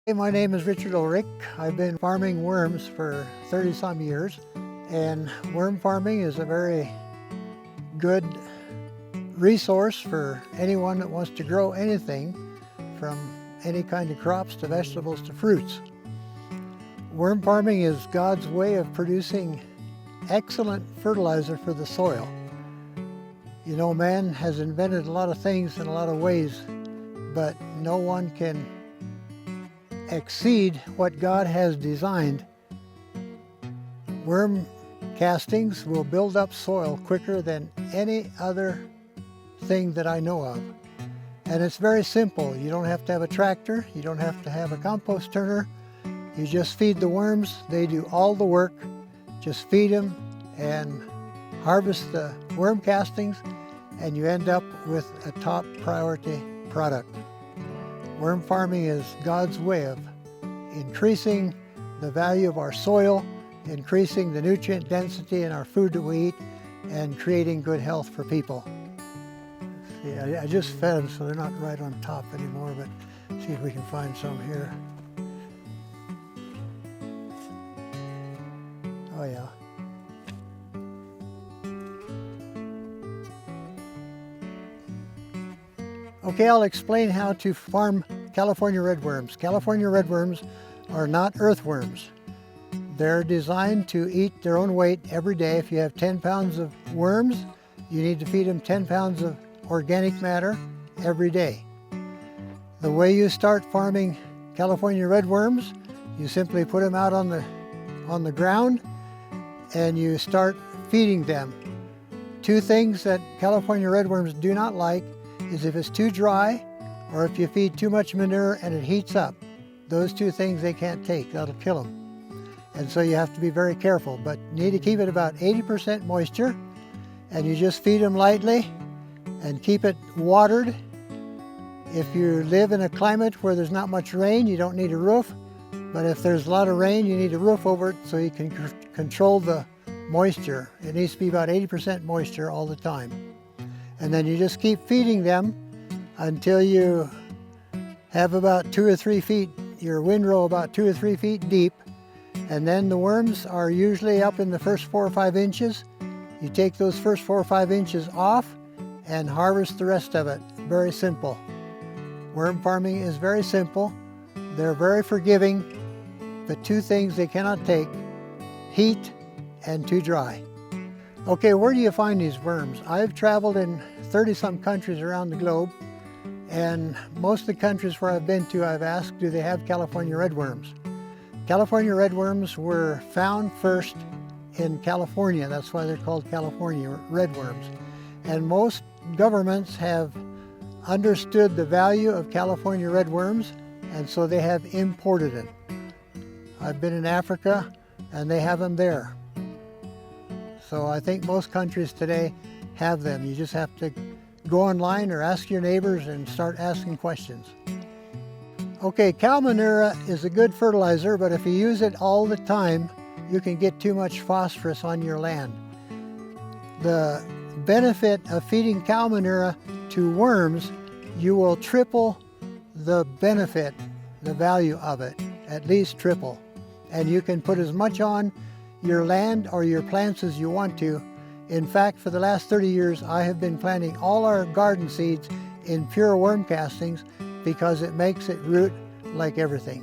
Hey, my name is Richard Ulrich. I've been farming worms for 30-some years, and worm farming is a very good resource for anyone that wants to grow anything, from any kind of crops to vegetables to fruits. Worm farming is God's way of producing excellent fertilizer for the soil. You know, man has invented a lot of things in a lot of ways, but no one can exceed what God has designed. Worm castings will build up soil quicker than any other thing that I know of. And it's very simple. You don't have to have a tractor. You don't have to have a compost turner. You just feed the worms. They do all the work. Just feed them and harvest the worm castings, and you end up with a top priority product. Worm farming is God's way of increasing the value of our soil, increasing the nutrient density in our food that we eat, and creating good health for people. See, I just fed them, so they're not right on top anymore, but see if we can find some here. Oh yeah. Okay, I'll explain how to farm California redworms. California redworms are not earthworms. They're designed to eat their own weight every day. If you have 10 pounds of worms, you need to feed them 10 pounds of organic matter every day. The way you start farming California redworms, you simply put them out on the ground and you start feeding them. Two things that California redworms do not like is if it's too dry, or if you feed too much manure and it heats up. Those two things they can't take. That'll kill them. And so you have to be very careful, but you need to keep it about 80% moisture, and you just feed them lightly and keep it watered. If you live in a climate where there's not much rain, you don't need a roof, but if there's a lot of rain, you need a roof over it so you can control the moisture. It needs to be about 80% moisture all the time. And then you just keep feeding them until you have about 2 or 3 feet, your windrow about 2 or 3 feet deep. And then the worms are usually up in the first 4 or 5 inches. You take those first 4 or 5 inches off and harvest the rest of it. Very simple. Worm farming is very simple. They're very forgiving, but two things they cannot take: heat and too dry. Okay, where do you find these worms? I've traveled in 30-some countries around the globe, and most of the countries where I've been to, I've asked, do they have California redworms? California redworms were found first in California. That's why they're called California redworms. And most governments have understood the value of California redworms, and so they have imported it. I've been in Africa, and they have them there. So I think most countries today have them. You just have to go online or ask your neighbors and start asking questions. Okay, cow manure is a good fertilizer, but if you use it all the time, you can get too much phosphorus on your land. The benefit of feeding cow manure to worms, you will triple the benefit, the value of it, at least triple. And you can put as much on your land or your plants as you want to. In fact, for the last 30 years, I have been planting all our garden seeds in pure worm castings because it makes it root like everything.